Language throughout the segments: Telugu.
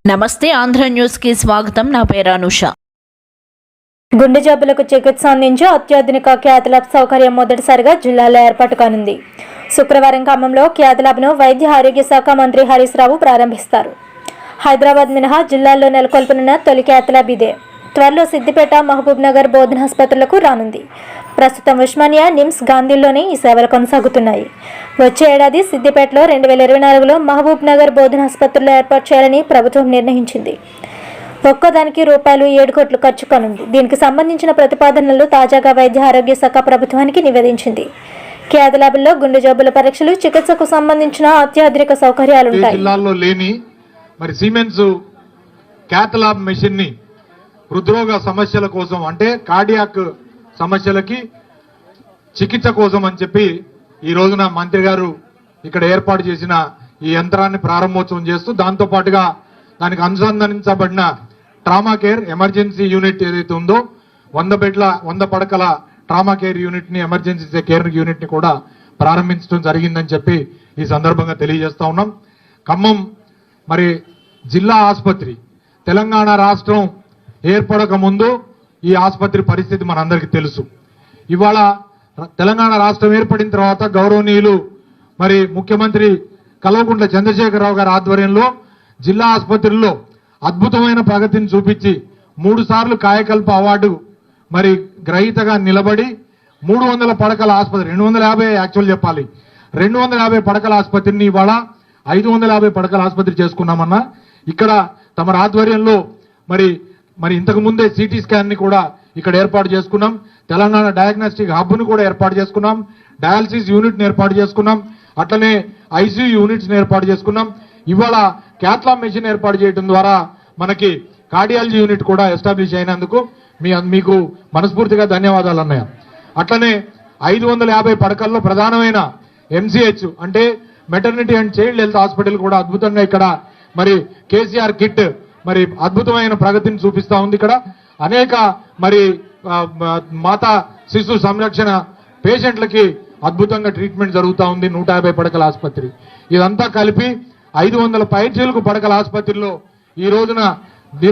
నమస్తే ఆంధ్ర న్యూస్ కి స్వాగతం. నా పేరు అనుష. గుండె జబ్బులకు చికిత్స అందించే అత్యాధునిక క్యాత్ ల్యాబ్ సౌకర్యం మొదటిసారిగా జిల్లాలో ఏర్పాటు కానుంది. శుక్రవారం ఖమ్మంలో క్యాత్ ల్యాబ్ను వైద్య ఆరోగ్య శాఖ మంత్రి హరీష్ రావు ప్రారంభిస్తారు. హైదరాబాద్ మినహా జిల్లాల్లో నెలకొల్పనున్న తొలి క్యాత్ ల్యాబ్ ఇదే. త్వరలో సిద్దిపేట, మహబూబ్ నగర్ బోధన ఆసుపత్రులకు రానుంది. ప్రస్తుతం ఉస్మానియా, నిమ్స్, గాంధీలోనే ఈ సేవలు కొనసాగుతున్నాయి. వచ్చే ఏడాది సిద్దిపేటలో 2024లో మహబూబ్ నగర్ బోధన ఆసుపత్రులు ఏర్పాటు చేయాలని ప్రభుత్వం నిర్ణయించింది. ఒక్కదానికి రూపాయలు 7 కోట్లు ఖర్చు కానుంది. దీనికి సంబంధించిన ప్రతిపాదనలు తాజాగా వైద్య ఆరోగ్య శాఖ ప్రభుత్వానికి నివేదించింది. క్యాత్ ల్యాబ్లో గుండె జబ్బుల పరీక్షలు, చికిత్సకు సంబంధించిన అత్యాధునిక సౌకర్యాలుంటాయి. జిల్లాల్లో లేని మరి సిమెన్స్ క్యాత్ ల్యాబ్ మెషిన్ ని హృద్రోగ సమస్యల కోసం, అంటే కార్డియాక్ సమస్యలకి చికిత్స కోసం అని చెప్పి ఈ రోజున మంత్రి గారు ఇక్కడ ఏర్పాటు చేసిన ఈ యంత్రాన్ని ప్రారంభోత్సవం చేస్తూ, దాంతో పాటుగా దానికి అనుసంధానించబడిన ట్రామా కేర్ ఎమర్జెన్సీ యూనిట్ ఏదైతే ఉందో 100 పడకల ట్రామా కేర్ యూనిట్ ని, ఎమర్జెన్సీ కేర్ యూనిట్ ని కూడా ప్రారంభించడం జరిగిందని చెప్పి ఈ సందర్భంగా తెలియజేస్తా ఉన్నాం. ఖమ్మం మరి జిల్లా ఆసుపత్రి తెలంగాణ రాష్ట్రం ఏర్పడక ముందు ఈ ఆసుపత్రి పరిస్థితి మనందరికీ తెలుసు. ఇవాళ తెలంగాణ రాష్ట్రం ఏర్పడిన తర్వాత గౌరవనీయులు మరి ముఖ్యమంత్రి కల్వకుంట్ల చంద్రశేఖరరావు గారి ఆధ్వర్యంలో జిల్లా ఆసుపత్రుల్లో అద్భుతమైన ప్రగతిని చూపించి 3 సార్లు కాయకల్ప అవార్డు మరి గ్రహీతగా నిలబడి 300 పడకల ఆసుపత్రి, 250 యాక్చువల్ చెప్పాలి, 250 పడకల ఆసుపత్రిని ఇవాళ 550 పడకల ఆసుపత్రి చేసుకున్నామన్నా. ఇక్కడ తమ ఆధ్వర్యంలో మరి ఇంతకు ముందే సిటీ స్కాన్ ని కూడా ఇక్కడ ఏర్పాటు చేసుకున్నాం. తెలంగాణ డయాగ్నోస్టిక్ హబ్ ను కూడా ఏర్పాటు చేసుకున్నాం. డయాలసిస్ యూనిట్ ని ఏర్పాటు చేసుకున్నాం. అట్లనే ఐసీయూ యూనిట్స్ ని ఏర్పాటు చేసుకున్నాం. ఇవాళ క్యాత్ ల్యాబ్ మెషిన్ ఏర్పాటు చేయడం ద్వారా మనకి కార్డియాలజీ యూనిట్ కూడా ఎస్టాబ్లిష్ అయినందుకు మీకు మనస్ఫూర్తిగా ధన్యవాదాలు అన్నయ్య. అట్లనే 550 పడకల్లో ప్రధానమైన ఎంసీహెచ్ అంటే maternity and child health hospital కూడా అద్భుతంగా ఇక్కడ మరి కేసీఆర్ కిట్ మరి అద్భుతమైన ప్రగతిని చూపిస్తా ఉంది. ఇక్కడ అనేక మరి మాతా శిశు సంరక్షణ పేషెంట్లకి అద్భుతంగా ట్రీట్మెంట్ జరుగుతూ ఉంది. 150 పడకల ఆసుపత్రి, ఇదంతా కలిపి 500 పైచీలకు పడకల ఆసుపత్రిలో ఈ రోజున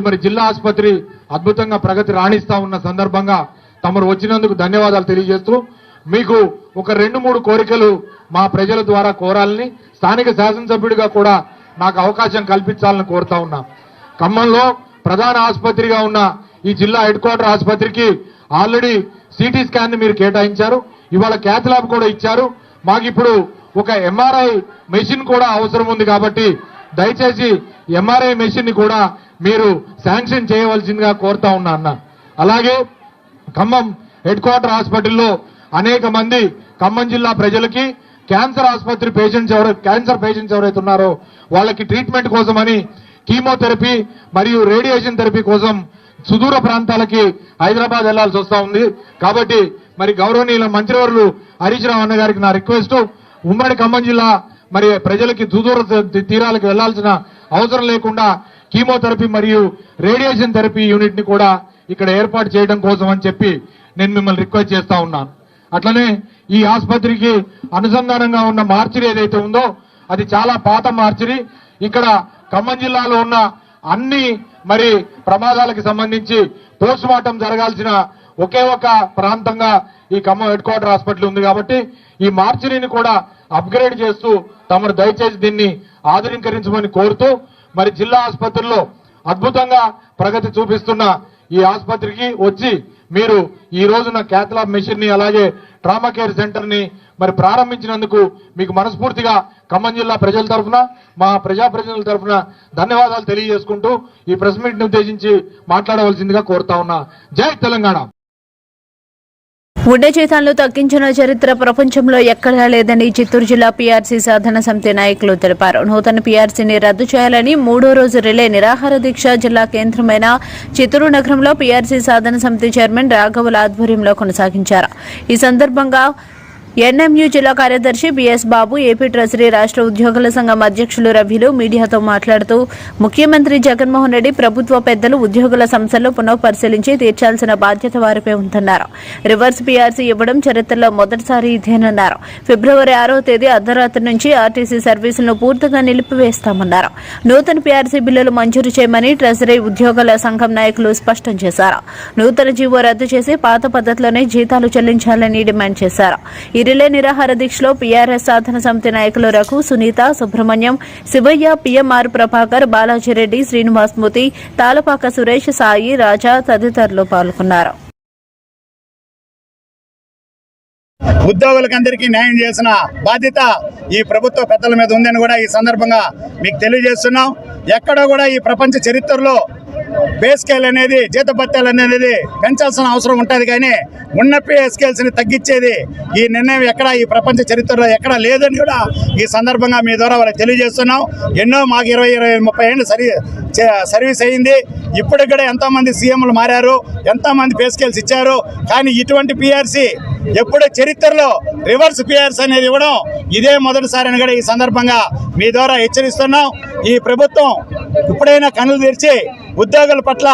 మరి జిల్లా ఆసుపత్రి అద్భుతంగా ప్రగతి రాణిస్తా ఉన్న సందర్భంగా తమరు వచ్చినందుకు ధన్యవాదాలు తెలియజేస్తూ, మీకు ఒక 2-3 కోరికలు మా ప్రజల ద్వారా కోరాలని, స్థానిక శాసనసభ్యుడిగా కూడా నాకు అవకాశం కల్పించాలని కోరుతా ఉన్నా. ఖమ్మంలో ప్రధాన ఆసుపత్రిగా ఉన్న ఈ జిల్లా హెడ్ క్వార్టర్ ఆసుపత్రికి ఆల్రెడీ సిటీ స్కాన్ ని మీరు కేటాయించారు. ఇవాళ క్యాత్ ల్యాబ్ కూడా ఇచ్చారు. మాకు ఇప్పుడు ఒక ఎంఆర్ఐ మెషిన్ కూడా అవసరం ఉంది. కాబట్టి దయచేసి ఎంఆర్ఐ మెషిన్ ని కూడా మీరు శాంక్షన్ చేయవలసిందిగా కోరుతా ఉన్నా అన్న. అలాగే ఖమ్మం హెడ్ క్వార్టర్ హాస్పిటల్లో అనేక మంది ఖమ్మం జిల్లా ప్రజలకి క్యాన్సర్ పేషెంట్స్ ఎవరైతే ఉన్నారో వాళ్ళకి ట్రీట్మెంట్ కోసమని కీమోథెరపీ మరియు రేడియేషన్ థెరపీ కోసం సుదూర ప్రాంతాలకి హైదరాబాద్ వెళ్లాల్సి వస్తా ఉంది. కాబట్టి మరి గౌరవనీయుల మంత్రివర్యులు హరీష్ రావు అన్న గారికి నా రిక్వెస్ట్, ఉమ్మడి ఖమ్మం జిల్లా మరి ప్రజలకి సుదూర తీరాలకు వెళ్లాల్సిన అవసరం లేకుండా కీమోథెరపీ మరియు రేడియేషన్ థెరపీ యూనిట్ ని కూడా ఇక్కడ ఏర్పాటు చేయడం కోసం అని చెప్పి నేను మిమ్మల్ని రిక్వెస్ట్ చేస్తా ఉన్నాను. అట్లనే ఈ ఆసుపత్రికి అనుసంధానంగా ఉన్న మార్చిరి ఏదైతే ఉందో అది చాలా పాత మార్చిరి. ఇక్కడ ఖమ్మం జిల్లాలో ఉన్న అన్ని మరి ప్రమాదాలకు సంబంధించి పోస్ట్ మార్టం జరగాల్సిన ఒకే ఒక ప్రాంతంగా ఈ ఖమ్మం హెడ్ క్వార్టర్ హాస్పిటల్ ఉంది. కాబట్టి ఈ మార్చిరీని కూడా అప్గ్రేడ్ చేస్తూ తమరు దయచేసి దీన్ని ఆధునీకరించమని కోరుతూ, మరి జిల్లా ఆసుపత్రుల్లో అద్భుతంగా ప్రగతి చూపిస్తున్న ఈ ఆసుపత్రికి వచ్చి మీరు ఈ రోజున క్యాత్ ల్యాబ్ మెషిన్ ని అలాగే ట్రామా కేర్ సెంటర్ ని మరి ప్రారంభించినందుకు మీకు మనస్ఫూర్తిగా ఖమ్మం జిల్లా ప్రజల తరఫున, మా ప్రజాప్రతినిధుల తరఫున ధన్యవాదాలు తెలియజేసుకుంటూ ఈ ప్రెస్ మీట్ ని ఉద్దేశించి మాట్లాడవలసిందిగా కోరుతా ఉన్నా. జై తెలంగాణ. గుండె జీతాలను తగ్గించిన చరిత్ర ప్రపంచంలో ఎక్కడా లేదని చిత్తూరు జిల్లా పీఆర్సీ సాధన సమితి నాయకులు తెలిపారు. నూతన పీఆర్సీని రద్దు చేయాలని 3వ రోజు రిలే నిరాహార దీక్ష జిల్లా కేంద్రమైన చిత్తూరు నగరంలో పీఆర్సీ సాధన సమితి చైర్మన్ రాఘవుల ఆధ్వర్యంలో కొనసాగించారు. ఈ సందర్భంగా ఎన్ఎంయు జిల్లా కార్యదర్శి బిఎస్ బాబు, ఏపీ ట్రెజరీ రాష్ట్ర ఉద్యోగుల సంఘం అధ్యక్షులు రవిలు మీడియాతో మాట్లాడుతూ ముఖ్యమంత్రి జగన్మోహన్ రెడ్డి ప్రభుత్వ పెద్దలు ఉద్యోగుల సమస్యలు పునఃపరిశీలించి తీర్చాల్సిన బాధ్యత వారిపై ఉందన్నారు. రివర్స్ పీఆర్సీ ఇవ్వడం చరిత్రలో మొదటిసారి ఇదేనన్నారు. ఫిబ్రవరి 6వ తేదీ అర్ధరాత్రి నుంచి ఆర్టీసీ సర్వీసులను పూర్తిగా నిలిపివేస్తామన్నారు. నూతన పీఆర్సీ బిల్లులు మంజూరు చేయమని ట్రెజరీ ఉద్యోగుల సంఘం నాయకులు స్పష్టం చేశారు. నూతన జీవో రద్దు చేసి పాత పద్ధతిలోనే జీతాలు చెల్లించాలని డిమాండ్ చేశారు. ఈ రిలే నిరాహార దీక్షలో పీఆర్ఎస్ సాధన సమితి నాయకులు రఘు, సునీత, సుబ్రహ్మణ్యం, శివయ్య, పిఎంఆర్ ప్రభాకర్, బాలాజీరెడ్డి, శ్రీనివాస్మూర్తి, తాలపాక సురేష్, సాయి, రాజా తదితరులు పాల్గొన్నారు. ఉద్యోగులకందరికీ న్యాయం చేసిన బాధ్యత ఈ ప్రభుత్వ పెద్దల మీద ఉందని కూడా ఈ సందర్భంగా మీకు తెలియజేస్తున్నాం. ఎక్కడ కూడా ఈ ప్రపంచ చరిత్రలో పే స్కేల్ అనేది, జీతభత్యాలు అనేది పెంచాల్సిన అవసరం ఉంటుంది, కానీ ఉన్న పే స్కేల్స్ని తగ్గించేది ఈ నిర్ణయం ఎక్కడ ఈ ప్రపంచ చరిత్రలో ఎక్కడ లేదని కూడా ఈ సందర్భంగా మీ ద్వారా వాళ్ళకి తెలియజేస్తున్నాం. ఎన్నో మాకు 20-30 ఏళ్ళు సర్వీస్ అయింది. ఇప్పటికి కూడా ఎంతోమంది సీఎంలు మారారు, ఎంతోమంది పే స్కేల్స్ ఇచ్చారు, కానీ ఇటువంటి పీఆర్సీ ఎప్పుడు చరిత్రలో రివర్స్ పీఆర్సీ అనేది ఇవ్వడం ఇదే మొదటిసారి అని కూడా ఈ సందర్భంగా మీ ద్వారా హెచ్చరిస్తున్నాం. ఈ ప్రభుత్వం ఇప్పుడైనా కన్నులు తెరిచి ఉద్యోగుల పట్ల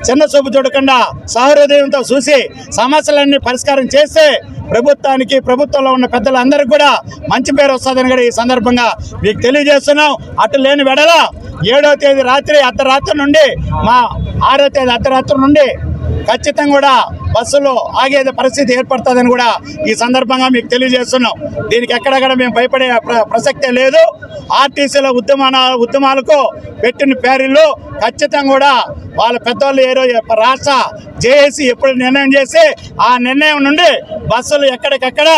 చిన్న చూపు చూడకుండా సహృదయంతో చూసి సమస్యలన్నీ పరిష్కారం చేస్తే ప్రభుత్వానికి, ప్రభుత్వంలో ఉన్న పెద్దలందరికీ కూడా మంచి పేరు వస్తుందని కూడా ఈ సందర్భంగా మీకు తెలియజేస్తున్నాం. అటు లేని వెడల 7వ తేదీ రాత్రి అర్ధరాత్రి నుండి 6వ తేదీ అర్ధరాత్రి నుండి ఖచ్చితంగా కూడా బస్సులో ఆగేది పరిస్థితి ఏర్పడుతుందని కూడా ఈ సందర్భంగా మీకు తెలియజేస్తున్నాం. దీనికి ఎక్కడక్కడ మేము భయపడే ప్రసక్తే లేదు. ఆర్టీసీలో ఉద్యమాలకు పెట్టిన పేర్లు ఖచ్చితంగా కూడా వాళ్ళ పెద్దవాళ్ళు రాష్ట్ర జేఏసీ ఎప్పుడు నిర్ణయం చేసి ఆ నిర్ణయం నుండి బస్సులు ఎక్కడికెక్కడ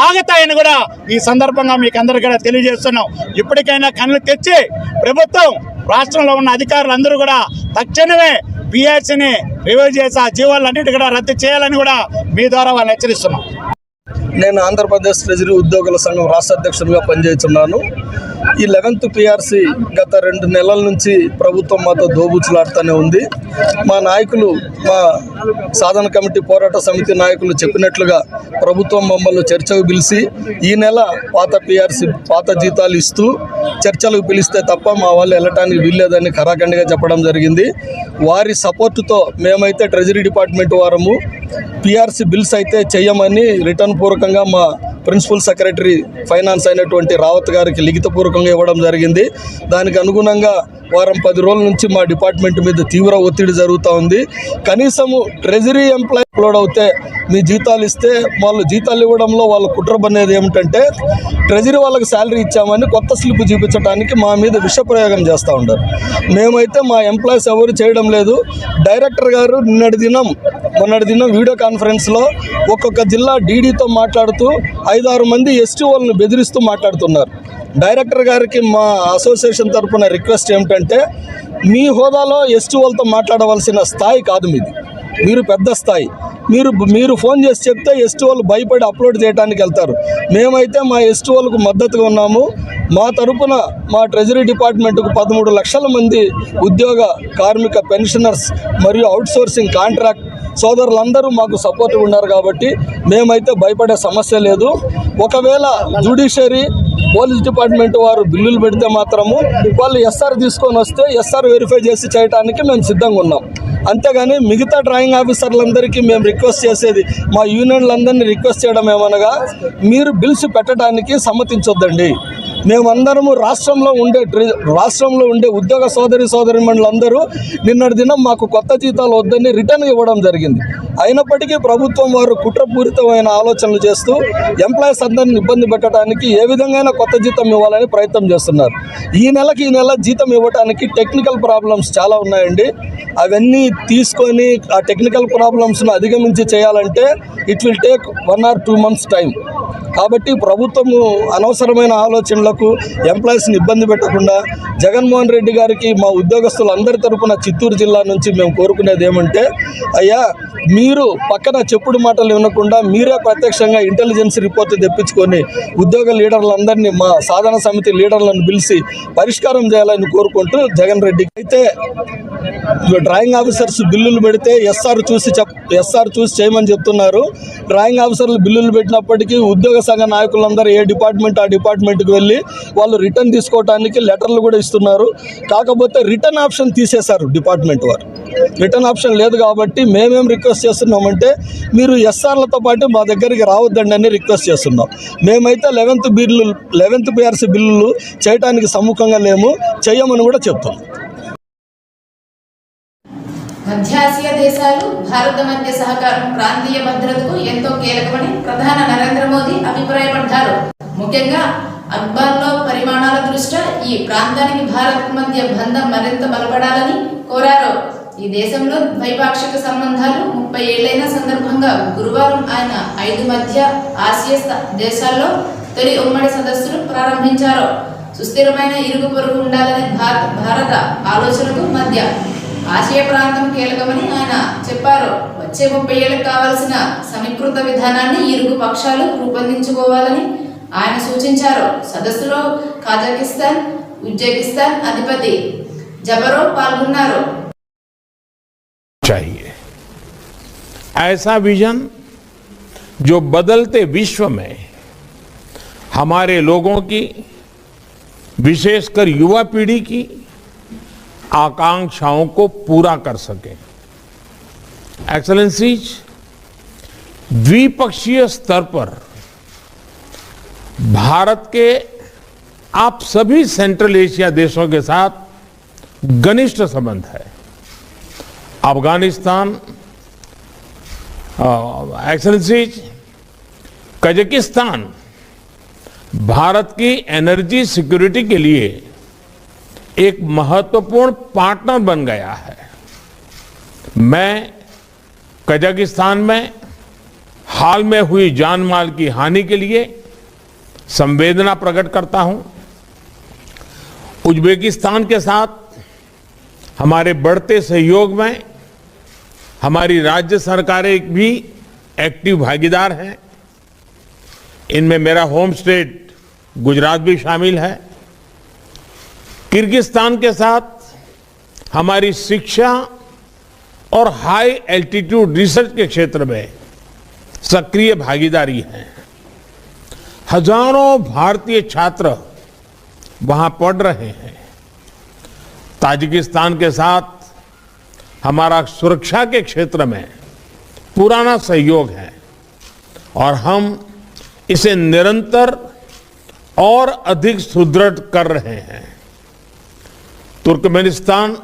ఆగుతాయని కూడా ఈ సందర్భంగా మీకు అందరికీ కూడా తెలియజేస్తున్నాం. ఇప్పటికైనా కళ్ళు తెచ్చి ప్రభుత్వం, రాష్ట్రంలో ఉన్న అధికారులందరూ కూడా తక్షణమే పీఆర్సీని రివైవ్ చేసి ఆ జీవాలన్నిటి కూడా రద్దు చేయాలని కూడా మీ ద్వారా వాళ్ళని హెచ్చరిస్తున్నాం. నేను ఆంధ్రప్రదేశ్ ట్రెజరీ ఉద్యోగుల సంఘం రాష్ట్ర అధ్యక్షుడిగా పనిచేస్తున్నాను. ఈ 11th పీఆర్సీ గత 2 నెలల నుంచి ప్రభుత్వం మాతో దోబుచ్చులాడుతూనే ఉంది. మా నాయకులు, మా సాధన కమిటీ పోరాట సమితి నాయకులు చెప్పినట్లుగా ప్రభుత్వం మమ్మల్ని చర్చకు పిలిచి ఈ నెల పాత పీఆర్సీ పాత జీతాలు ఇస్తూ చర్చలకు పిలిస్తే తప్ప మా వాళ్ళు వెళ్ళటానికి వీల్లేదని ఖరాఖండిగా చెప్పడం జరిగింది. వారి సపోర్టుతో మేమైతే ట్రెజరీ డిపార్ట్మెంట్ వారము పీఆర్సీ బిల్స్ అయితే చెయ్యమని రిటర్న్ పూర్వకంగా మా ప్రిన్సిపల్ సెక్రటరీ ఫైనాన్స్ అయినటువంటి రావత్ గారికి లిఖితపూర్వకంగా ఇవ్వడం జరిగింది. దానికి అనుగుణంగా వారం 10 రోజుల నుంచి మా డిపార్ట్మెంట్ మీద తీవ్ర ఒత్తిడి జరుగుతూ ఉంది. కనీసము ట్రెజరీ ఎంప్లాయీ అప్లోడ్ అవుతే మీ జీతాలు ఇస్తే వాళ్ళు జీతాలు ఇవ్వడంలో వాళ్ళు కుట్రబనేది ఏమిటంటే ట్రెజరీ వాళ్ళకి శాలరీ ఇచ్చామని కొత్త స్లిప్ చూపించడానికి మా మీద విషప్రయోగం చేస్తూ ఉంటారు. మేమైతే మా ఎంప్లాయీస్ ఎవరు చేయడం లేదు. డైరెక్టర్ గారు మొన్నటి దినం వీడియో కాన్ఫరెన్స్లో ఒక్కొక్క జిల్లా డీడీతో మాట్లాడుతూ 5-6 మంది ఎస్టీ వాళ్ళని బెదిరిస్తూ మాట్లాడుతున్నారు. డైరెక్టర్ గారికి మా అసోసియేషన్ తరఫున రిక్వెస్ట్ ఏమిటంటే, మీ హోదాలో ఎస్టీ వాళ్ళతో మాట్లాడవలసిన స్థాయి కాదు మీది, మీరు పెద్ద స్థాయి. మీరు ఫోన్ చేసి చెప్తే ఎస్టీ వాళ్ళు భయపడి అప్లోడ్ చేయడానికి వెళ్తారు. మేమైతే మా ఎస్టీ వాళ్ళకు మద్దతుగా ఉన్నాము. మా తరపున మా ట్రెజరీ డిపార్ట్మెంట్కు 13 లక్షల మంది ఉద్యోగ, కార్మిక, పెన్షనర్స్ మరియు అవుట్సోర్సింగ్ కాంట్రాక్ట్ సోదరులందరూ మాకు సపోర్ట్గా ఉన్నారు కాబట్టి మేమైతే భయపడే సమస్య లేదు. ఒకవేళ జ్యుడిషియరీ, పోలీస్ డిపార్ట్మెంట్ వారు బిల్లులు పెడితే మాత్రము వాళ్ళు ఎస్ఆర్ తీసుకొని వస్తే ఎస్ఆర్ వెరిఫై చేసి చేయడానికి మేము సిద్ధంగా ఉన్నాం. అంతేగాని మిగతా డ్రాయింగ్ ఆఫీసర్లందరికీ మేము రిక్వెస్ట్ చేసేది, మా యూనియన్లందరినీ రిక్వెస్ట్ చేయడం ఏమనగా, మీరు బిల్స్ పెట్టడానికి సమ్మతించొద్దండి. మేమందరము రాష్ట్రంలో ఉండే ఉద్యోగ సోదరిమణులందరూ నిన్నటి దినం మాకు కొత్త జీతాలు వద్దని రిటర్న్ ఇవ్వడం జరిగింది. అయినప్పటికీ ప్రభుత్వం వారు కుట్రపూరితమైన ఆలోచనలు చేస్తూ ఎంప్లాయీస్ అందరిని ఇబ్బంది పెట్టడానికి ఏ విధంగా కొత్త జీతం ఇవ్వాలని ప్రయత్నం చేస్తున్నారు. ఈ నెల జీతం ఇవ్వడానికి టెక్నికల్ ప్రాబ్లమ్స్ చాలా ఉన్నాయండి. అవన్నీ తీసుకొని ఆ టెక్నికల్ ప్రాబ్లమ్స్ను అధిగమించి చేయాలంటే it will take 1 or 2 months time. కాబట్టి ప్రభుత్వము అనవసరమైన ఆలోచనలకు ఎంప్లాయీస్ని ఇబ్బంది పెట్టకుండా జగన్మోహన్ రెడ్డి గారికి మా ఉద్యోగస్తులందరి తరపున చిత్తూరు జిల్లా నుంచి మేము కోరుకునేది ఏమంటే, అయ్యా మీరు పక్కన చెప్పుడు మాటలు వినకుండా మీరే ప్రత్యక్షంగా ఇంటెలిజెన్స్ రిపోర్ట్ తెప్పించుకొని ఉద్యోగ లీడర్లందరినీ, మా సాధన సమితి లీడర్లను పిలిచి పరిష్కారం చేయాలని కోరుకుంటూ జగన్ రెడ్డి అయితే డ్రాయింగ్ ఆఫీసర్స్ బిల్లులు పెడితే ఎస్ఆర్ చూసి చేయమని చెప్తున్నారు. డ్రాయింగ్ ఆఫీసర్లు బిల్లులు పెట్టినప్పటికీ ఉద్యోగ సంఘ నాయకులందరూ ఏ డిపార్ట్మెంట్ ఆ డిపార్ట్మెంట్కి వెళ్ళి వాళ్ళు రిటర్న్ తీసుకోవడానికి లెటర్లు కూడా ఇస్తున్నారు. కాకపోతే రిటర్న్ ఆప్షన్ తీసేశారు డిపార్ట్మెంట్ వారు. రిటర్న్ ఆప్షన్ లేదు కాబట్టి మేమేం రిక్వెస్ట్ చేస్తున్నామంటే మీరు ఎస్ఆర్లతో పాటు మా దగ్గరికి రావద్దండి అని రిక్వెస్ట్ చేస్తున్నాం. మేమైతే 11th PRC బిల్లులు చేయడానికి సముఖంగా లేము, చేయమని కూడా చెప్తున్నాం. మధ్యాసియా దేశాలు భారత మధ్య సహకారం ప్రాంతీయ భద్రతకు ఎంతో కీలకమని ప్రధాని నరేంద్ర మోదీ అభిప్రాయపడ్డారు. ముఖ్యంగా అక్బర్లో పరిమాణాల దృష్ట్యా ఈ ప్రాంతానికి భారత్ మధ్య బంధం మరింత బలపడాలని కోరారు. ఈ దేశంలో ద్వైపాక్షిక సంబంధాలు 30 ఏళ్లైన సందర్భంగా గురువారం ఆయన 5 మధ్య ఆసియా దేశాల్లో తొలి ఉమ్మడి సదస్సును ప్రారంభించారు. సుస్థిరమైన ఇరుగు పొరుగు ఉండాలనే భారత ఆలోచనకు మధ్య ఆసియా ప్రాంతం కీలకమని ఆయన చెప్పారు. వచ్చే 30 ఏళ్లకు కావాల్సిన సమీకృత విధానాన్ని ఇరుగు పక్షాలు రూపొందించుకోవాలని ఆయన సూచించారు. సదస్సులో కజకిస్తాన్, ఉజ్బెకిస్తాన్ అధిపతి జబరోవ్ పాల్గొన్నారు. चाहिए ऐसा विजन जो बदलते विश्व में हमारे लोगों की, विशेषकर युवा पीढ़ी की आकांक्षाओं को पूरा कर सके. एक्सेलेंसीज, द्विपक्षीय स्तर पर भारत के आप सभी सेंट्रल एशिया देशों के साथ घनिष्ठ संबंध है. अफगानिस्तान, एक्सेलेंसीज, कजाकिस्तान भारत की एनर्जी सिक्योरिटी के लिए एक महत्वपूर्ण पार्टनर बन गया है. मैं कजाकिस्तान में हाल में हुई जान माल की हानि के लिए संवेदना प्रकट करता हूं. उज्बेकिस्तान के साथ हमारे बढ़ते सहयोग में हमारी राज्य सरकारें भी एक्टिव भागीदार हैं. इनमें मेरा होम स्टेट गुजरात भी शामिल है. किर्गिस्तान के साथ हमारी शिक्षा और हाई एल्टीट्यूड रिसर्च के क्षेत्र में सक्रिय भागीदारी है. हजारों भारतीय छात्र वहां पढ़ रहे हैं. ताजिकिस्तान के साथ हमारा सुरक्षा के क्षेत्र में पुराना सहयोग है और हम इसे निरंतर और अधिक सुदृढ़ कर रहे हैं. तुर्कमेनिस्तान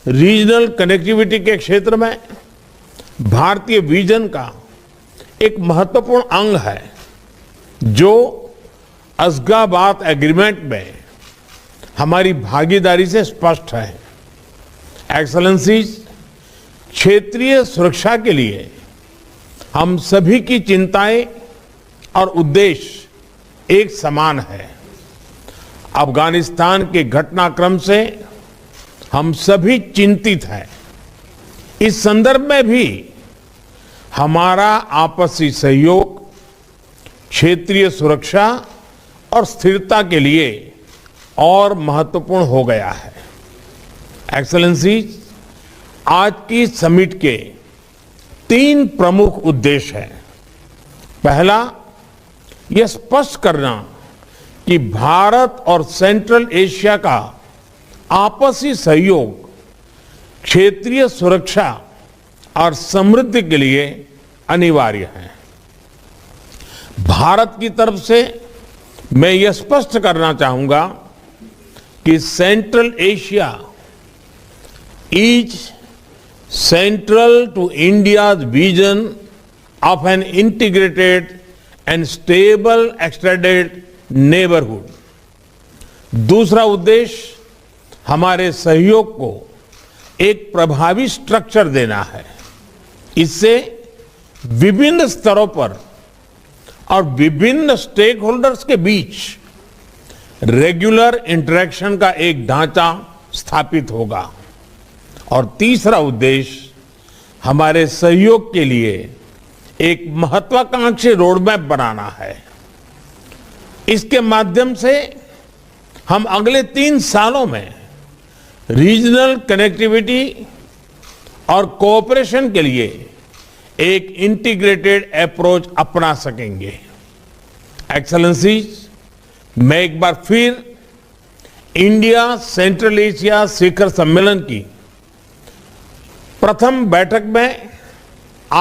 रीजनल कनेक्टिविटी के क्षेत्र में भारतीय विजन का एक महत्वपूर्ण अंग है, जो अशगाबाद एग्रीमेंट में हमारी भागीदारी से स्पष्ट है. एक्सेलेंसीज, क्षेत्रीय सुरक्षा के लिए हम सभी की चिंताएं और उद्देश्य एक समान है. अफगानिस्तान के घटनाक्रम से हम सभी चिंतित हैं. इस संदर्भ में भी हमारा आपसी सहयोग क्षेत्रीय सुरक्षा और स्थिरता के लिए और महत्वपूर्ण हो गया है. एक्सेलेंसीज, आज की समिट के 3 प्रमुख उद्देश्य हैं. पहला, यह स्पष्ट करना कि भारत और सेंट्रल एशिया का आपसी सहयोग क्षेत्रीय सुरक्षा और समृद्धि के लिए अनिवार्य है. भारत की तरफ से मैं यह स्पष्ट करना चाहूंगा कि central Asia is central to India's vision of an integrated and stable extended neighborhood. दूसरा उद्देश्य हमारे सहयोग को एक प्रभावी स्ट्रक्चर देना है. इससे विभिन्न स्तरों पर और विभिन्न स्टेक होल्डर्स के बीच रेगुलर इंटरेक्शन का एक ढांचा स्थापित होगा. और तीसरा उद्देश्य हमारे सहयोग के लिए एक महत्वाकांक्षी रोडमैप बनाना है. इसके माध्यम से हम अगले 3 सालों में रीजनल कनेक्टिविटी और कोऑपरेशन के लिए एक इंटीग्रेटेड अप्रोच अपना सकेंगे. एक्सेलेंसीज, मैं एक बार फिर इंडिया सेंट्रल एशिया शिखर सम्मेलन की प्रथम बैठक में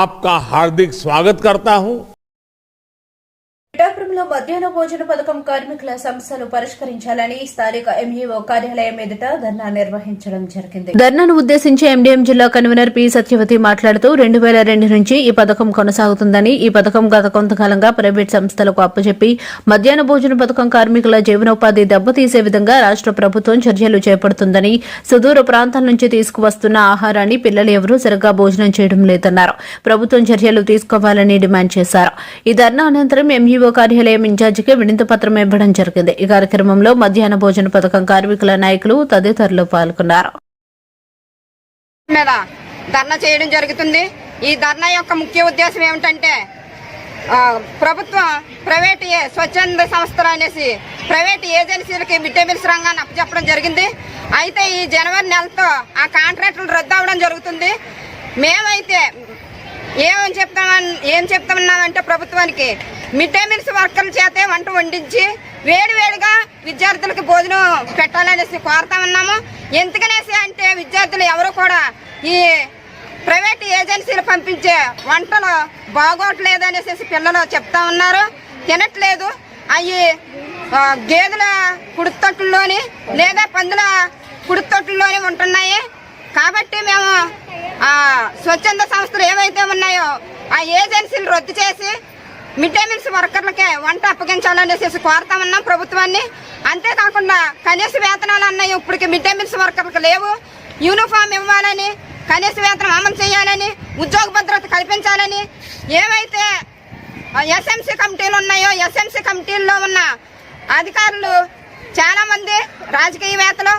आपका हार्दिक स्वागत करता हूं। పిఠాపురంలో మధ్యాహ్న భోజన పథకం కార్మికుల సమస్యలు పరిష్కరించాలని స్థానిక ఎంఈఓ కార్యాలయం ఎదుట ధర్నా నిర్వహించడం జరిగింది. ధర్నాను ఉద్దేశించి ఎండీఎం జిల్లా కన్వీనర్ పి సత్యవతి మాట్లాడుతూ 2002 నుంచి ఈ పథకం కొనసాగుతుందని, ఈ పథకం గత కొంతకాలంగా ప్రైవేట్ సంస్థలకు అప్పచెప్పి మధ్యాహ్న భోజన పథకం కార్మికుల జీవనోపాధి దెబ్బతీసే విధంగా రాష్ట్ర ప్రభుత్వం చర్యలు చేపడుతుందని, సుదూర ప్రాంతాల నుంచి తీసుకువస్తున్న ఆహారాన్ని పిల్లలు ఎవరూ సరిగ్గా భోజనం చేయడం లేదన్నారు. ప్రభుత్వం చర్యలు తీసుకోవాలని డిమాండ్ చేశారు. ఈ ధర్నా అనంతరం ఎంఈఓ కార్యాలయం ఇన్ఛార్జికి వినతి పత్రం ఇవ్వడం జరిగింది. ఈ కార్యక్రమంలో మధ్యాహ్న భోజన పథకం కార్మికుల నాయకులు తదితరులు పాల్గొన్నారు. మీద ధర్నా చేయడం జరుగుతుంది. ఈ ధర్నా యొక్క ముఖ్య ఉద్దేశం ఏమిటంటే ప్రభుత్వం ప్రైవేట్ స్వచ్ఛంద సంస్థలు అనేసి ప్రైవేట్ ఏజెన్సీలకి మిడ్ డే మీల్స్ రంగాన్ని అప్పచెప్పడం జరిగింది. అయితే ఈ జనవరి నెలతో ఆ కాంట్రాక్టులు రద్దు అవ్వడం జరుగుతుంది. మేమైతే ఏం చెప్తామన్నామంటే ప్రభుత్వానికి మిడ్ డే మీల్స్ వర్కర్ల చేతే వంట వండించి వేడివేడిగా విద్యార్థులకు భోజనం పెట్టాలనేసి కోరుతా ఉన్నాము. ఎందుకనేసి అంటే విద్యార్థులు ఎవరు కూడా ఈ ప్రైవేట్ ఏజెన్సీలు పంపించే వంటలు బాగోట్లేదు అనేసి పిల్లలు చెప్తా ఉన్నారు. తినట్లేదు. అవి గేదెల కుడితొట్టుల్లోని లేదా పందుల కుడితొట్టుల్లోని ఉంటున్నాయి. కాబట్టి మేము స్వచ్ఛంద సంస్థలు ఏవైతే ఉన్నాయో ఆ ఏజెన్సీలు రద్దు చేసి మిడ్ డే మీల్స్ వర్కర్లకే వంట అప్పగించాలనేసి కోరుతా ఉన్నాం ప్రభుత్వాన్ని. అంతేకాకుండా కనీస వేతనాలు అన్నాయి ఇప్పటికి మిడ్ డే మీల్స్ వర్కర్లకు లేవు. యూనిఫామ్ ఇవ్వాలని, కనీస వేతనం అమలు చేయాలని, ఉద్యోగ భద్రత కల్పించాలని, ఏవైతే ఎస్ఎంసీ కమిటీలు ఉన్నాయో ఎస్ఎంసీ కమిటీల్లో ఉన్న అధికారులు చాలా మంది రాజకీయవేత్తలు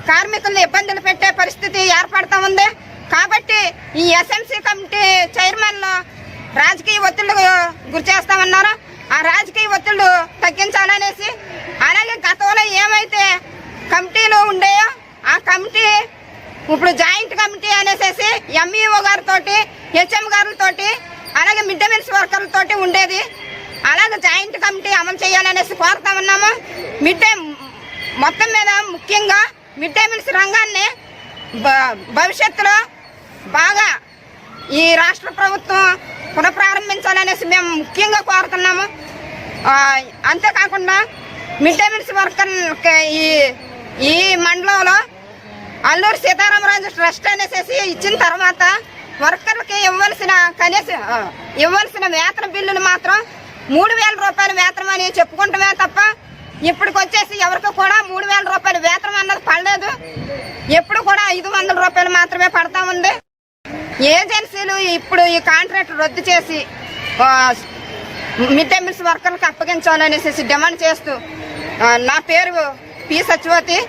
కార్మికులను ఇబ్బందులు పెట్టే పరిస్థితి ఏర్పడతా ఉంది. కాబట్టి ఈ ఎస్ఎంసీ కమిటీ చైర్మన్లు రాజకీయ ఒత్తిళ్లకు గురి చేస్తామన్నారు. ఆ రాజకీయ ఒత్తిళ్లు తగ్గించాలనేసి, అలాగే గతంలో ఏమైతే కమిటీలు ఉండేయో ఆ కమిటీ ఇప్పుడు జాయింట్ కమిటీ అనేసి ఎంఈఓ గారితో, హెచ్ఎం గారులతో, అలాగే మిడ్ డే మీల్స్ వర్కర్లతోటి ఉండేది. అలాగే జాయింట్ కమిటీ అమలు చేయాలనేసి కోరుతా ఉన్నాము. మొత్తం మీద ముఖ్యంగా మిడ్ డే మీల్స్ రంగాన్ని భవిష్యత్తులో బాగా ఈ రాష్ట్ర ప్రభుత్వం పునఃప్రారంభించాలనేసి మేము ముఖ్యంగా కోరుతున్నాము. అంతేకాకుండా మిడ్ డే మీల్స్ వర్కర్ ఈ మండలంలో అల్లూరు సీతారామరాజు ట్రస్ట్ అనేసి ఇచ్చిన తర్వాత వర్కర్లకి ఇవ్వాల్సిన వేతన బిల్లులు మాత్రం 3,000 రూపాయల వేతనం అని చెప్పుకుంటామే తప్ప ఇప్పటికి వచ్చేసి ఎవరికి కూడా 3,000 రూపాయల వేతనం అన్నది పడలేదు. ఎప్పుడు కూడా 500 రూపాయలు మాత్రమే పడతా ఉంది. ఏజెన్సీలు ఇప్పుడు ఈ కాంట్రాక్ట్ రద్దు చేసి మిడ్ డే మీల్స్ వర్కర్లకు అప్పగించాలనేసి డిమాండ్ చేస్తూ నా పేరు పి సత్యవతి.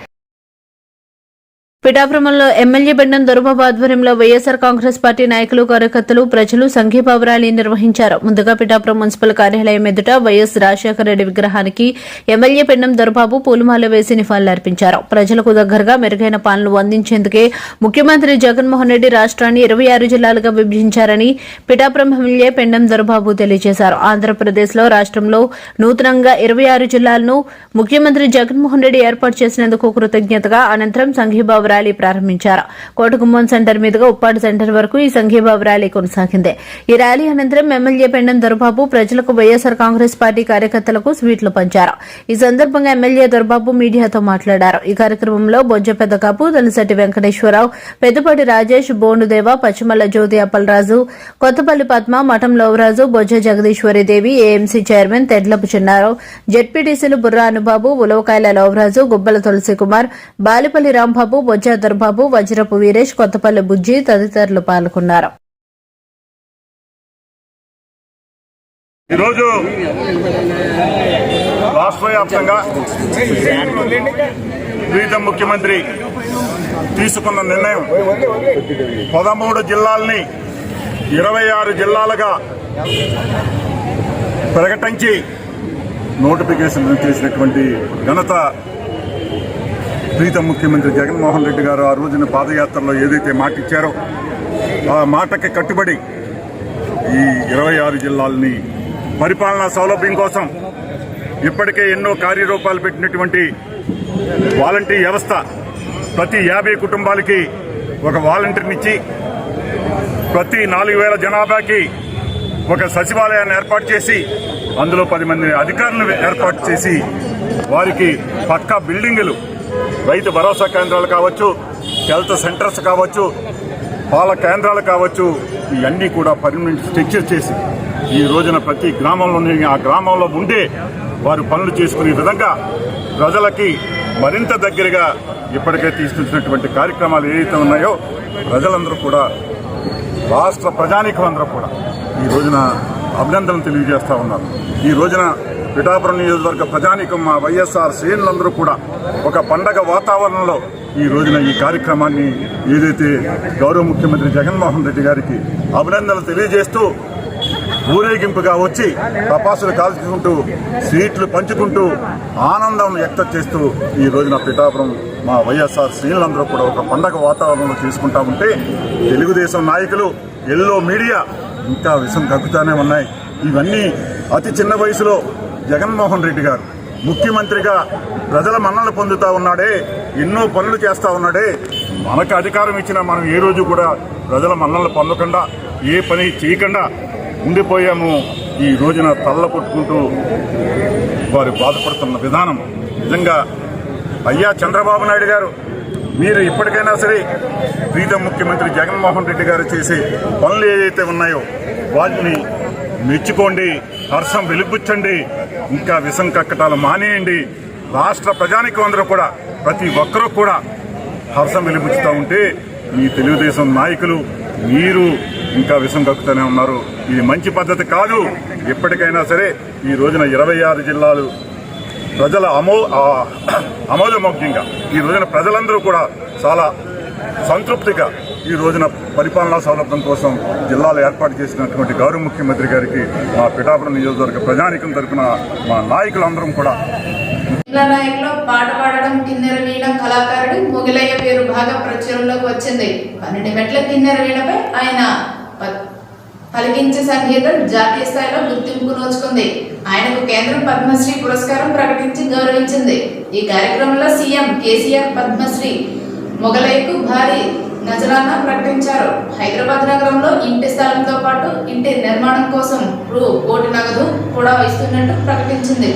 పిఠాపురంలో ఎమ్మెల్యే బెండం దొరబాబు ఆధ్వర్యంలో వైఎస్సార్ కాంగ్రెస్ పార్టీ నాయకులు, కార్యకర్తలు, ప్రజలు సంఘీభావ ర్యాలీ నిర్వహించారు. ముందుగా పిఠాపురం మున్సిపల్ కార్యాలయం ఎదుట వైఎస్ రాజశేఖర రెడ్డి విగ్రహానికి ఎమ్మెల్యే బెండం దొరబాబు పూలమాల వేసి నివాళులర్పించారు. ప్రజలకు దగ్గరగా మెరుగైన పాలన అందించేందుకే ముఖ్యమంత్రి జగన్మోహన్ రెడ్డి రాష్ట్రాన్ని 26 జిల్లాలుగా విభజించారని పిఠాపురం ఎమ్మెల్యే బెండం దొరబాబు తెలియజేశారు. ఆంధ్రప్రదేశ్లో రాష్ట్రంలో నూతనంగా 26 జిల్లాలను ముఖ్యమంత్రి జగన్మోహన్ రెడ్డి ఏర్పాటు చేసినందుకు కృతజ్ఞతగా అనంతరం సంఘీభావ ర్యాలీ ప్రారంభించారు. కోటగుమ్మం సెంటర్ మీదుగా ఉప్పాడు సెంటర్ వరకు ఈ సంఘీభావ ర్యాలీ కొనసాగింది. ఈ ర్యాలీ అనంతరం ఎమ్మెల్యే బెండం దొరబాబు ప్రజలకు వైఎస్సార్ కాంగ్రెస్ పార్టీ కార్యకర్తలకు స్వీట్లు పంచారు. ఈ సందర్భంగా ఎమ్మెల్యే దొరబాబు మీడియాతో మాట్లాడారు. ఈ కార్యక్రమంలో బొజ్జ పెద్దకాపు, తలసటి వెంకటేశ్వరరావు, పెద్దపాటి రాజేష్, బోండుదేవ, పచ్చిమల్ల జ్యోతి అప్పలరాజు, కొత్తపల్లి పద్మ, మఠం లవరాజు, బొజ్జ జగదీశ్వరిదేవి, ఏఎంసీ చైర్మన్ తెడ్లపు చిన్నారావు, జెడ్పీటీసీలు బుర్రా అనుబాబు, ఉలవకాయల లవరాజు, గుబ్బల తులసి కుమార్, బాలిపల్లి రాంబాబు, బొజ్జ దొరబాబు, వజ్రపు వీరేష్, కొత్తపల్లి బుజ్జి తదితరులు పాల్గొన్నారు. ఈరోజు రాష్ట్ర వ్యాప్తంగా ప్రీతం ముఖ్యమంత్రి తీసుకున్న నిర్ణయం 13 జిల్లాల్ని 26 జిల్లాలుగా ప్రకటించి నోటిఫికేషన్ చేసినటువంటి ఘనత ప్రీతం ముఖ్యమంత్రి జగన్మోహన్ రెడ్డి గారు ఆ రోజున పాదయాత్రలో ఏదైతే మాట ఇచ్చారో ఆ మాటకి కట్టుబడి ఈ 26 జిల్లాలని పరిపాలనా సౌలభ్యం కోసం ఇప్పటికే ఎన్నో కార్యరూపాలు పెట్టినటువంటి వాలంటీర్ వ్యవస్థ ప్రతి 50 కుటుంబాలకి ఒక వాలంటీర్నిచ్చి ప్రతి 4000 జనాభాకి ఒక సచివాలయాన్ని ఏర్పాటు చేసి అందులో 10 మంది అధికారులను ఏర్పాటు చేసి వారికి పక్కా బిల్డింగులు, రైతు భరోసా కేంద్రాలు కావచ్చు, హెల్త్ సెంటర్స్ కావచ్చు, పాల కేంద్రాలు కావచ్చు, ఇవన్నీ కూడా పర్మనెంట్ స్ట్రక్చర్ చేసి ఈ రోజున ప్రతి గ్రామంలోని ఆ గ్రామంలో ఉండే వారు పనులు చేసుకునే విధంగా ప్రజలకి మరింత దగ్గరగా ఇప్పటికే తీసుకొచ్చినటువంటి కార్యక్రమాలు ఏవైతే ఉన్నాయో ప్రజలందరూ కూడా, రాష్ట్ర ప్రజానీకం అందరూ కూడా ఈ రోజున అభినందనలు తెలియజేస్తూ ఉన్నారు. ఈ రోజున పిఠాపురం నియోజకవర్గ ప్రజానీకం, మా వైఎస్ఆర్ శ్రేణులందరూ కూడా ఒక పండగ వాతావరణంలో ఈ రోజున ఈ కార్యక్రమాన్ని ఏదైతే గౌరవ ముఖ్యమంత్రి జగన్మోహన్ రెడ్డి గారికి అభినందనలు తెలియజేస్తూ ఊరేగింపుగా వచ్చి టపాసులు కాల్చుకుంటూ స్వీట్లు పంచుకుంటూ ఆనందం వ్యక్తం చేస్తూ ఈ రోజున పిఠాపురం మా వైఎస్ఆర్ శ్రేణులందరూ కూడా ఒక పండగ వాతావరణంలో చేసుకుంటా ఉంటే తెలుగుదేశం నాయకులు, ఎల్లో మీడియా ఇంకా విషం కక్కుతానే ఉన్నాయి. ఇవన్నీ అతి చిన్న వయసులో జగన్మోహన్ రెడ్డి గారు ముఖ్యమంత్రిగా ప్రజల మన్నలు పొందుతూ ఉన్నాడే, ఎన్నో పనులు చేస్తూ ఉన్నాడే. మనకు అధికారం ఇచ్చినా మనం ఏ రోజు కూడా ప్రజల మన్నలు పొందకుండా ఏ పని చేయకుండా ఉండిపోయాము. ఈ రోజున తల్ల కొట్టుకుంటూ వారు బాధపడుతున్న విధానం నిజంగా అయ్యా చంద్రబాబు నాయుడు గారు, మీరు ఇప్పటికైనా సరే ప్రీతం ముఖ్యమంత్రి జగన్మోహన్ రెడ్డి గారు చేసే పనులు ఏదైతే ఉన్నాయో వాటిని మెచ్చుకోండి, హర్షం వెలిబుచ్చండి, ఇంకా విషం కక్కటాలు మానేయండి. రాష్ట్ర ప్రజానికం అందరూ కూడా, ప్రతి ఒక్కరూ కూడా హర్షం వెలిబుచ్చుతూ ఉంటే ఈ తెలుగుదేశం నాయకులు మీరు ఇంకా విషం కక్కుతూనే ఉన్నారు. ఇది మంచి పద్ధతి కాదు. ఎప్పటికైనా సరే ఈ రోజున 26 జిల్లాలు ప్రజల అమోదమోగ్యంగా ఈ రోజున ప్రజలందరూ కూడా చాలా సంతృప్తిగా ఈ రోజున పరిపాలనా సౌలభ్యం కోసం జిల్లాలు ఏర్పాటు చేసినటువంటి గౌరవ ముఖ్యమంత్రి గారికి మా పిఠాపురం నియోజకవర్గ ప్రజానీకం తరఫున మా నాయకులందరం కూడా. నాయకులు పాట పాడడం, కిన్నెర వీణ కళాకారుడు మొగిలయ్య పేరు బాగా ప్రచురంలోకి వచ్చింది. 12 మెట్ల కిన్నెర వీణపై ఆయన పలికించే సంగీతం జాతీయ స్థాయిలో గుర్తింపు నోచుకుంది. ఆయనకు కేంద్రం పద్మశ్రీ పురస్కారం ప్రకటించి గౌరవించింది. ఈ కార్యక్రమంలో సీఎం కేసీఆర్ పద్మశ్రీ మొగలయ్యకు భారీ నజరానా ప్రకటించారు. హైదరాబాద్ నగరంలో ఇంటి స్థలంతో పాటు ఇంటి నిర్మాణం కోసం రూ. 1 కోటి నగదు కూడా ఇస్తున్నట్టు ప్రకటించింది.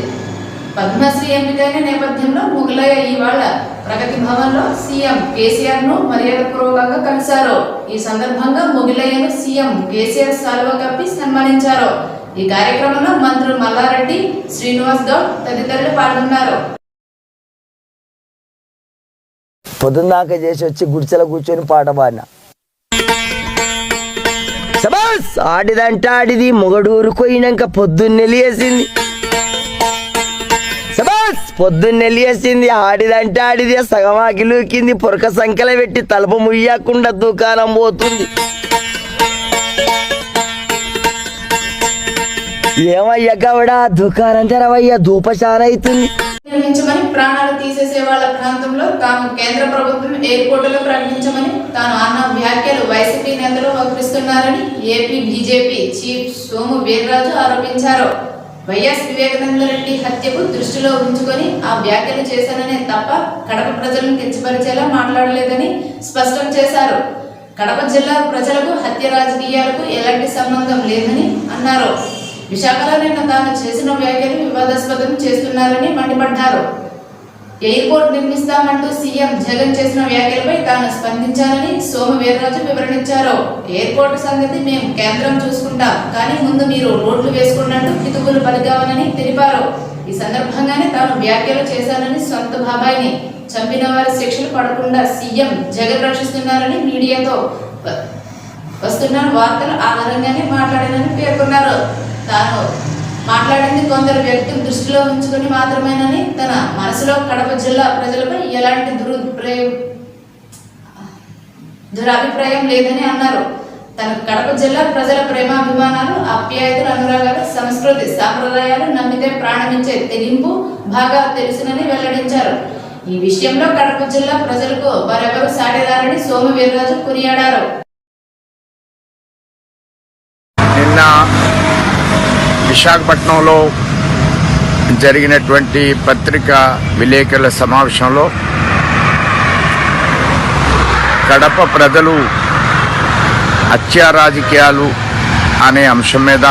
పద్మశ్రీ ఎంపికైన నేపథ్యంలో మొగలయ్య ఇవాళ ప్రగతి భవన్లో సీఎం కేసీఆర్ ను మర్యాదపూర్వకంగా కలిశారు. ఈ సందర్భంగా మొగలయ్యను సీఎం కేసీఆర్ శాలువా కప్పి సన్మానించారు. ఈ కార్యక్రమంలో మంత్రులు మల్లారెడ్డి, శ్రీనివాస్ గౌడ్ తదితరులు పాల్గొన్నారు. పొద్దున్నాక చేసి వచ్చి గుడిసెల కూర్చొని పాట పాడిన. సబాస్ ఆడిదంటే ఆడిది, మొగడూరు పోయినాక పొద్దున్నెలియేసింది. సబాస్ పొద్దున్నెలియేసింది, ఆడిదంటే ఆడిది, సగమాకి లూకింది, పొరక సంఖ్యలో పెట్టి తలుపు ముయ్యకుండా దుకాణం పోతుంది. ఏమయ్యా గౌడా దుకాణం తెరవయ్యా, ధూపశాన అవుతుంది. నిర్మించమని ప్రాణాలు తీసేసే వాళ్ళ ప్రాంతంలో తాము కేంద్ర ప్రభుత్వం ఎయిర్పోర్టులో ప్రకటించమని తాను అన్న వ్యాఖ్యలు వైసీపీ నేతలు వక్రిస్తున్నారని AP BJP chief Somu Veerraju ఆరోపించారు. వైఎస్ వివేకానంద రెడ్డి హత్యకు దృష్టిలో ఉంచుకొని ఆ వ్యాఖ్యలు చేశాననే తప్ప కడప ప్రజలను కించపరిచేలా మాట్లాడలేదని స్పష్టం చేశారు. కడప జిల్లా ప్రజలకు హత్య రాజకీయాలకు ఎలాంటి సంబంధం లేదని అన్నారు. విశాఖలో నిన్న తాను చేసిన వ్యాఖ్యలు వివాదాస్పదం చేస్తున్నారని మండిపడ్డారు. ఎయిర్పోర్ట్ నిర్మిస్తామంటూ సీఎం జగన్ చేసిన వ్యాఖ్యలపై తాను స్పందించానని సోము వీర్రాజు వివరించారు. ఎయిర్పోర్ట్ సంగతి మేము కేంద్రం చూసుకుంటాం, కానీ ముందు మీరు రోడ్లు వేసుకున్నట్టు కితుకులు పలికావనని తెలిపారు. ఈ సందర్భంగానే తాను వ్యాఖ్యలు చేశానని, సొంత బాబాయిని చంపిన వారి శిక్షలు పడకుండా సీఎం జగన్ రక్షిస్తున్నారని మీడియాతో వస్తున్న వార్తల ఆధారంగానే మాట్లాడానని పేర్కొన్నారు. తాను మాట్లాడింది కొందరు వ్యక్తులు దృష్టిలో ఉంచుకొని మాత్రమేనని, తన మనసులో కడప జిల్లా ప్రజలపై ఎలాంటి దురభిప్రాయం లేదని అన్నారు. తనకు కడప జిల్లా ప్రజల ప్రేమాభిమానాలు, ఆప్యాయతలు, అనురాగాలు, సంస్కృతి సాంప్రదాయాలు, నమ్మితే ప్రాణమించే తెగింపు బాగా తెలుసునని వెల్లడించారు. ఈ విషయంలో కడప జిల్లా ప్రజలకు మరెవరూ సాటిరారని సోము వీర్రాజు కొనియాడారు. విశాఖపట్నంలో జరిగినటువంటి పత్రికా విలేకరుల సమావేశంలో కడప ప్రజలు హత్యా రాజకీయాలు అనే అంశం మీద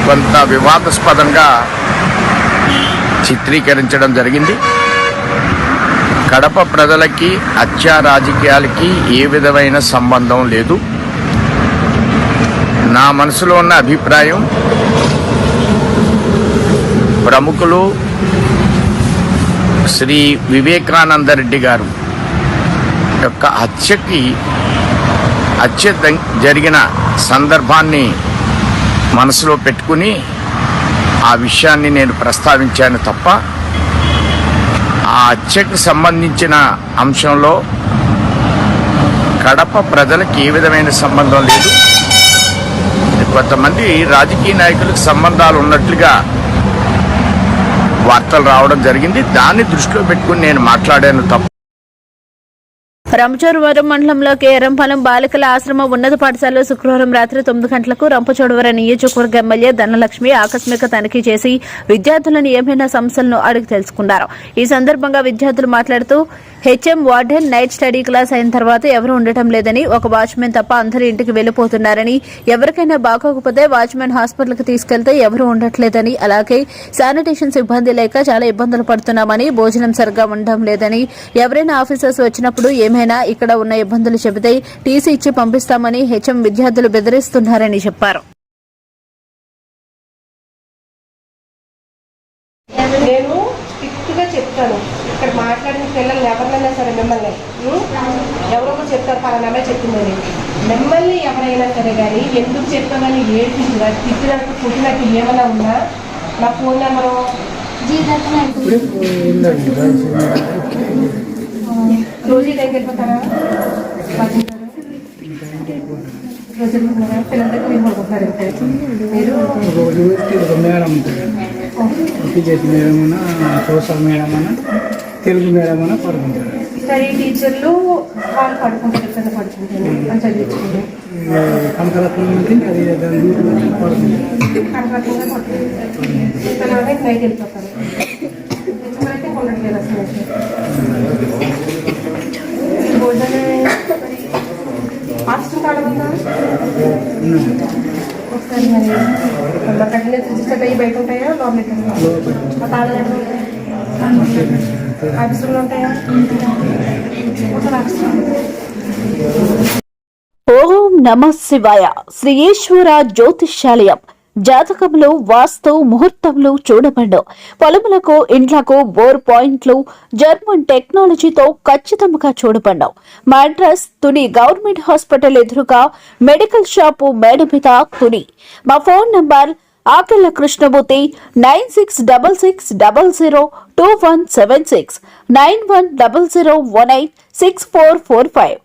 కొంత వివాదాస్పదంగా చిత్రీకరించడం జరిగింది. కడప ప్రజలకి హత్యా రాజకీయాలకి ఏ విధమైన సంబంధం లేదు. నా మనసులో ఉన్న అభిప్రాయం, ప్రముఖులు శ్రీ వివేకానంద రెడ్డి గారు యొక్క హత్య జరిగిన సందర్భాన్ని మనసులో పెట్టుకుని ఆ విషయాన్ని నేను ప్రస్తావించాను తప్ప ఆ హత్యకు సంబంధించిన అంశంలో కడప ప్రజలకు ఏ విధమైన సంబంధం లేదు. కొంతమంది రాజకీయ నాయకులకు సంబంధాలు ఉన్నట్లుగా వార్తలు రావడం జరిగింది. దాన్ని దృష్టిలో పెట్టుకుని నేను మాట్లాడాను తప్ప. రంపచోడవరం మండలంలో కేరంపాలెం బాలికల ఆశ్రమ ఉన్నత పాఠశాలలో శుక్రవారం రాత్రి 9 గంటలకు రంపచోడవరం నియోజకవర్గ ఎమ్మెల్యే ధనలక్ష్మి ఆకస్మిక తనిఖీ చేసి విద్యార్థులను ఏమైనా సమస్యలను అడిగి తెలుసుకున్నారు. ఈ సందర్భంగా విద్యార్థులు మాట్లాడుతూ HM warden night study class అయిన తర్వాత ఎవరు ఉండటం లేదని, ఒక వాచ్మెన్ తప్ప అందరూ ఇంటికి వెళ్లిపోతున్నారని, ఎవరికైనా బాగోకపోతే వాచ్మెన్ హాస్పిటల్కి తీసుకెళ్తే ఎవరు ఉండట్లేదని, అలాగే శానిటేషన్ సిబ్బంది లేక చాలా ఇబ్బందులు పడుతున్నామని, భోజనం సరిగ్గా ఉండడం లేదని, ఎవరైనా ఆఫీసర్స్ వచ్చినప్పుడు ఏమైనా ఇక్కడ ఉన్న ఇబ్బందులు చెబితే టీసీ ఇచ్చి పంపిస్తామని హెచ్ఎం విద్యార్థులు బెదిరిస్తున్నారని చెప్పారు. నేను స్ట్రిక్ట్గా చెప్తాను, ఇక్కడ మాట్లాడిన పిల్లలు ఎవరినైనా సరే మిమ్మల్ని ఎవరో చెప్తారు పలానా చెప్పిందని, మిమ్మల్ని ఎవరైనా సరే కానీ ఎందుకు చెప్తామని ఏడ్చిందా తిట్టినట్టు పుట్టినట్టు ఏమైనా ఉన్నా నా ఫోన్ నెంబరు రోజు టైంకి వెళ్ళిపోతారా, పిల్లల దగ్గర మీరు పడుకుంటారు. మీరు madam social madam Telugu madam పడుకుంటారు. స్టడీ టీచర్లు వాళ్ళు పడుకుంటారు, ఎక్కడ పడుకుంటారు అని చదివించుకుంటారు. కనకరత్నం అది కనకరత్నంగా పడుకుంటారు. నైట్ వెళ్ళిపోతారు. అయితే ఉండట్లేదు అసలు. హాస్టల్ కార్డు ఉందా? ఒకసారి మరి కట్టిన రిజిస్టర్ అయ్యి బయట ఉంటాయా, లోపల తాళాలు ఆఫీసులు ఉంటాయా? ఓం నమ శివాయ. శ్రీ ఈశ్వర జ్యోతిష్యాలయం. జాతకంలో వాస్తు ముహూర్తంలో చూడబడ్డ పొలములకు, ఇండ్లకు బోర్ పాయింట్లు జర్మన్ టెక్నాలజీతో ఖచ్చితంగా చూడబడ్డావు. మా అడ్రస్ తుని గవర్నమెంట్ హాస్పిటల్ ఎదురుగా మెడికల్ షాపు మేడ మీద తుని. మా ఫోన్ నంబర్ ఆకెళ్ల కృష్ణమూర్తి 9666002176 9100186445.